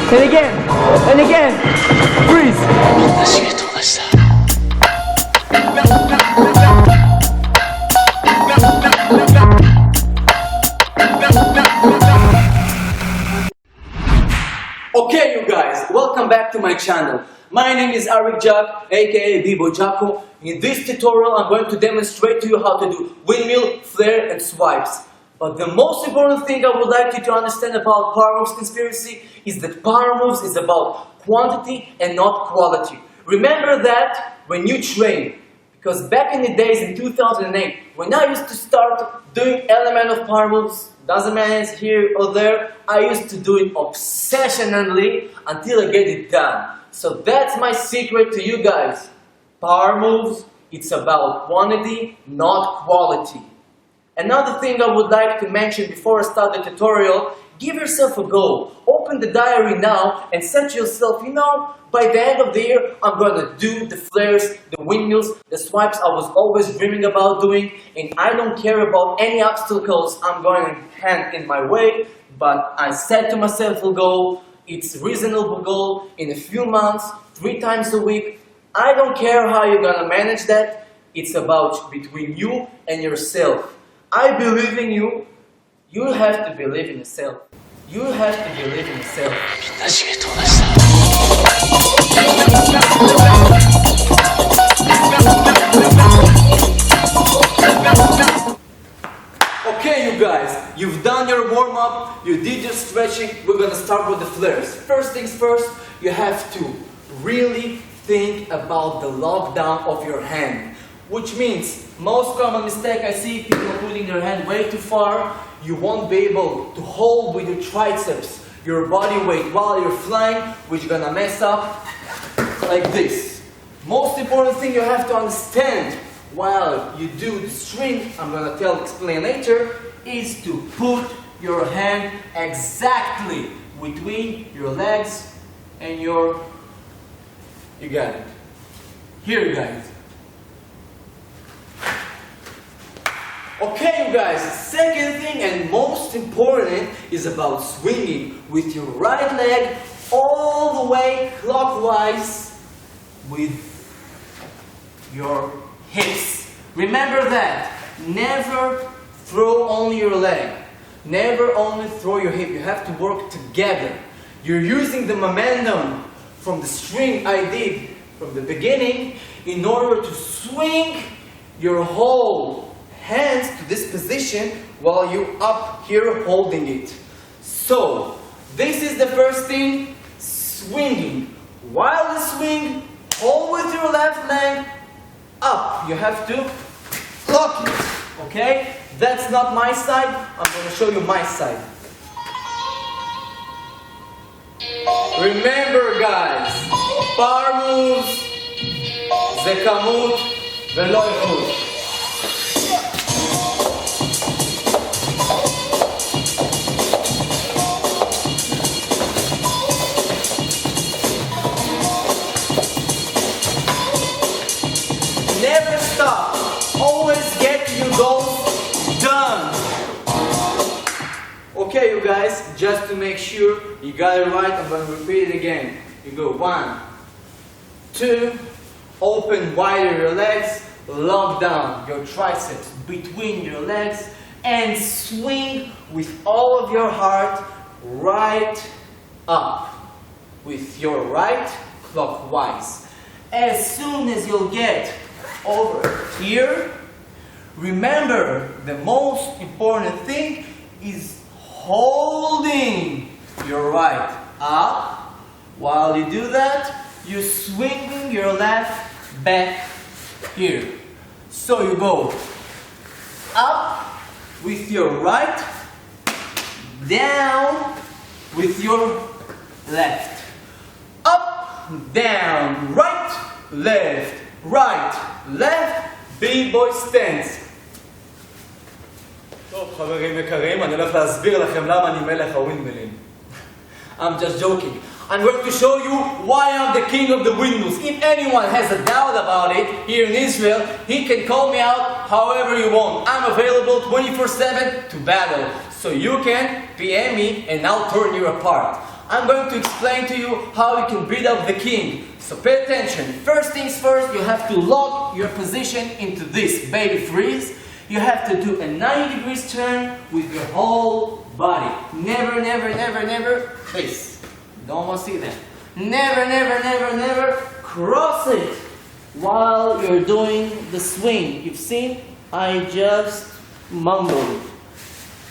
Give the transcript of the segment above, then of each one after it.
And again. And again. Freeze. Okay, you guys, welcome back to my channel. My name is Jack, aka BBoy Jacko. In this tutorial, I'm going to demonstrate to you how to do windmill, flare, and swipes. But the most important thing I would like you to understand about Powermoves conspiracy is that Powermoves is about quantity and not quality. Remember that when you train. Because back in the days in 2008, when I used to start doing element of Powermoves, doesn't matter it's here or there, I used to do it obsessionally until I get it done. So that's my secret to you guys. Powermoves, it's about quantity, not quality. Another thing I would like to mention before I start the tutorial, give yourself a goal. Open the diary now and set yourself, by the end of the year, I'm gonna do the flares, the windmills, the swipes I was always dreaming about doing, and I don't care about any obstacles I'm going to hand in my way, but I set to myself a goal. It's a reasonable goal in a few months, 3 times a week. I don't care how you're gonna manage that. It's about between you and yourself. I believe in you. You have to believe in yourself. You have to believe in yourself. Okay, you guys, you've done your warm-up, you did your stretching, we're gonna start with the flares. First things first, you have to really think about the lockdown of your hand. Which means, most common mistake I see people putting their hand way too far. You won't be able to hold with your triceps your body weight while you're flying, which you're gonna mess up like this. Most important thing you have to understand while you do the string, I'm gonna explain later, is to put your hand exactly between your legs and you got it. Here, you guys. Okay, you guys, second thing and most important is about swinging with your right leg all the way clockwise with your hips. Remember that. Never throw only your leg. Never only throw your hip. You have to work together. You're using the momentum from the string I did from the beginning in order to swing your whole hands to this position while you're up here holding it. So, this is the first thing, swinging. While you swing, hold with your left leg up. You have to lock it, okay? That's not my side, I'm going to show you my side. Remember guys, Powermoves זה כמות ולא איכות. Never stop. Always get your goals done. Okay, you guys, just to make sure you got it right, I'm going to repeat it again. You go 1, 2, open wider your legs, lock down your triceps between your legs, and swing with all of your heart right up with your right clockwise. As soon as you'll get over here, remember the most important thing is holding your right up. While you do that, you're swinging your left back here. So you go up with your right, down with your left. Up, down, right, left, BBoy stance. טוב, חברים יקרים, אני הולך להסביר לכם למה אני מלך הווינדמילים. I'm just joking. I'm going to show you why I'm the king of the windmills. If anyone has a doubt about it here in Israel, he can call me out however you want. I'm available 24/7 to battle. So you can PM me and I'll turn you apart. I'm going to explain to you how you can beat up the king. So pay attention. First things first, you have to lock your position into this baby freeze. You have to do a 90 degrees turn with your whole body. Never, never, never, never this. Don't want to see that. Never, never, never, never cross it while you're doing the swing. You've seen? I just mumbled.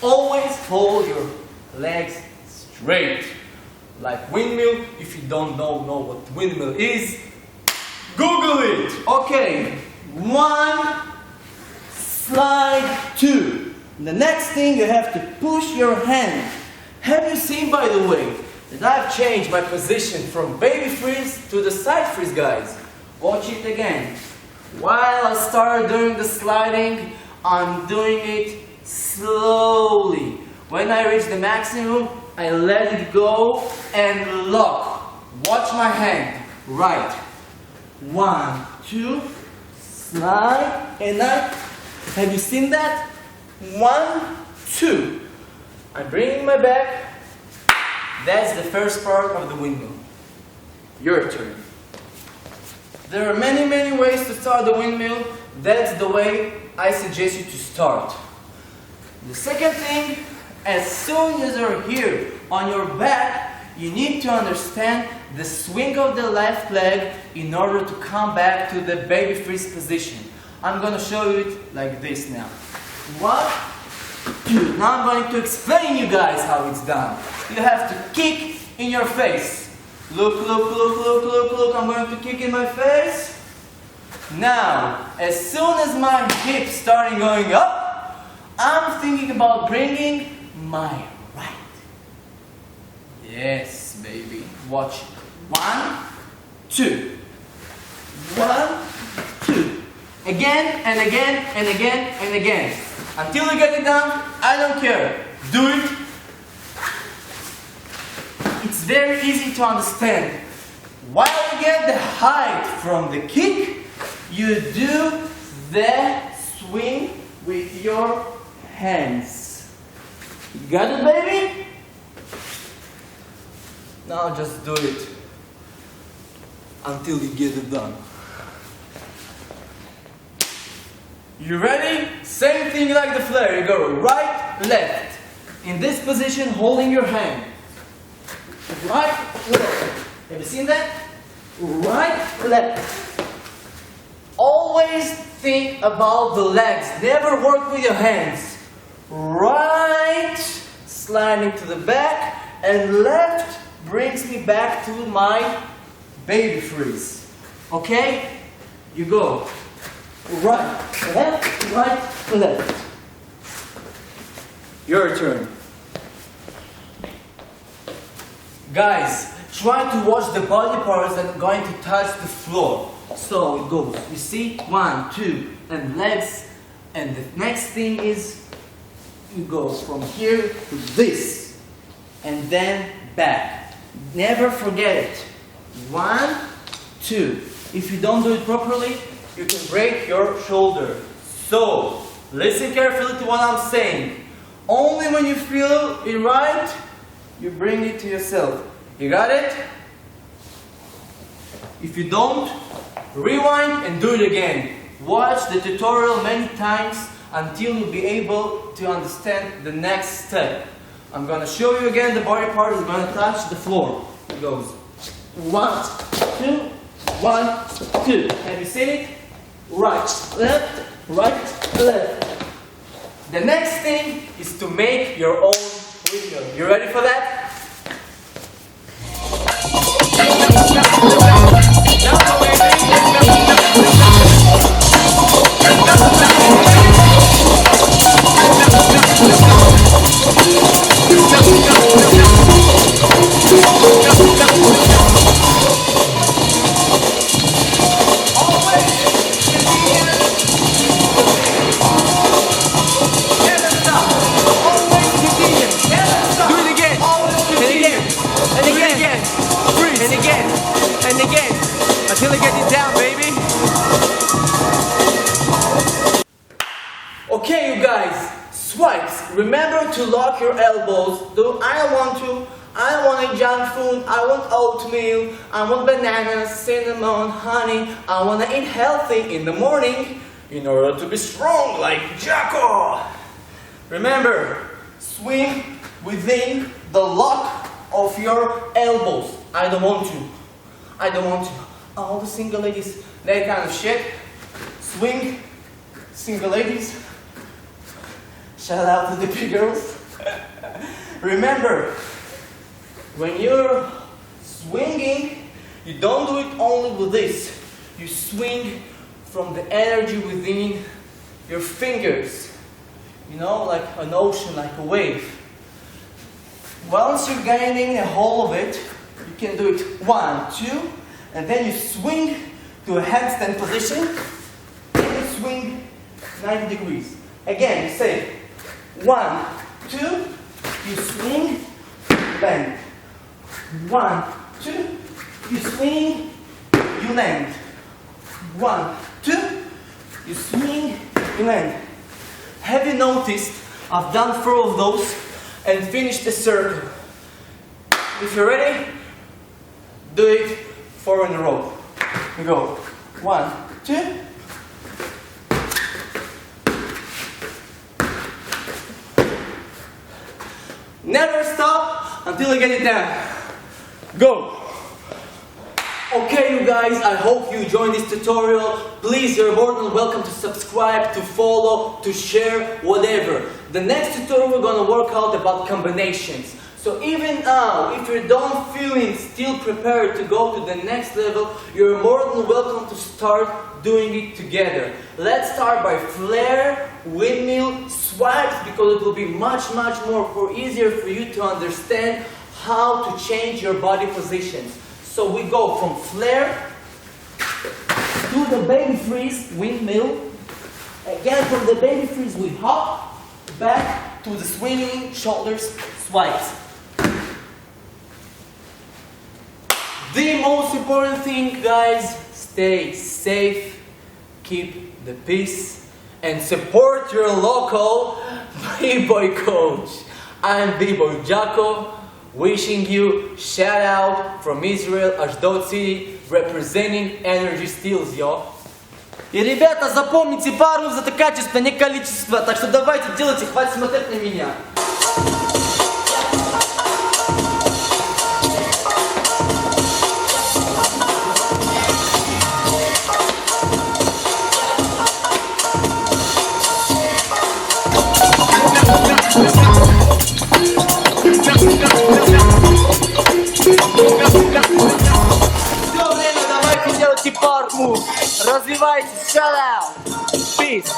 Always hold your legs straight. Like windmill. If you don't know what windmill is, Google it. Okay. 1, slide 2. The next thing, you have to push your hand. Have you seen, by the way, that I've changed my position from baby freeze to the side freeze, guys? Watch it again. While I start doing the sliding, I'm doing it slowly. When I reach the maximum, I let it go and lock. Watch my hand. Right. 1, 2, slide, and I... Have you seen that? 1, 2. I'm bringing my back. That's the first part of the windmill. Your turn. There are many, many ways to start the windmill. That's the way I suggest you to start. The second thing, as soon as you're here on your back, you need to understand the swing of the left leg in order to come back to the baby freeze position. I'm going to show you it like this now. 1, 2. Now I'm going to explain you guys how it's done. You have to kick in your face. Look, look, look, look, look, look. I'm going to kick in my face. Now, as soon as my hips starting going up, I'm thinking about bringing my right. Yes, baby. Watch. 1, 2. 1, 2. Again and again and again and again. Until you get it done, I don't care. Do it. It's very easy to understand. While you get the height from the kick, you do the swing with your hands. You got it, baby? Now just do it until you get it done. You ready? Same thing like the flare. You go right, left. In this position, holding your hand. Right, left. Have you seen that? Right, left. Always think about the legs. Never work with your hands. Right, sliding to the back, and left brings me back to my baby freeze. Okay? You go. Right, left, right, left. Your turn. Guys, try to watch the body parts that are going to touch the floor. So it goes, you see, 1, 2, and legs. And the next thing is, you go from here to this. And then back. Never forget it. 1, 2. If you don't do it properly, you can break your shoulder. So, listen carefully to what I'm saying. Only when you feel it right, you bring it to yourself. You got it? If you don't, rewind and do it again. Watch the tutorial many times until you'll be able to understand the next step. I'm going to show you again. The body part is going to touch the floor. It goes 1, 2, 1, 2. Have you seen it? Right, left, left. The next thing is to make your own windmill. You ready for that? Until I get it down, baby. Okay, you guys, swipes. Remember to lock your elbows. Though I don't want to, I don't want a junk food, I want oatmeal, I want bananas, cinnamon, honey. I want to eat healthy in the morning in order to be strong like Jacko. Remember, swing within the lock of your elbows. I don't want to. All the single ladies, that kind of shit. Swing, single ladies. Shout out to the big girls. Remember, when you're swinging, you don't do it only with this. You swing from the energy within your fingers. You know, like an ocean, like a wave. Once you're gaining a hold of it, you can do it 1, 2, and then you swing to a handstand position, and you swing 90 degrees. Again, you say 1, 2, you swing, bend. 1, 2, you swing, you land. 1, 2, you swing, you land. Have you noticed I've done 4 of those and finished the circle? If you're ready, do it 4 in a row. We go 1, 2. Never stop until you get it down. Go! Okay, you guys, I hope you enjoyed this tutorial. Please, you're more than welcome to subscribe, to follow, to share, whatever. The next tutorial we're gonna work out about combinations. So even now, if you don't feeling still prepared to go to the next level, you're more than welcome to start doing it together. Let's start by flare, windmill, swipes, because it will be much more easier for you to understand how to change your body positions. So we go from flare to the baby freeze, windmill. Again, from the baby freeze we hop back to the swinging shoulders swipes. The most important thing, guys, stay safe, keep the peace, and support your local B-Boy coach. I'm B-Boy Jacko, wishing you shout out from Israel, Ashdod City, representing Energy Steals, yo. И, ребята, запомните, Powermoves — это качество, не количество, так что давайте делайте, хватит смотреть на меня. Все время давайте делайте Powermoves. Развивайтесь. Shout out. Peace.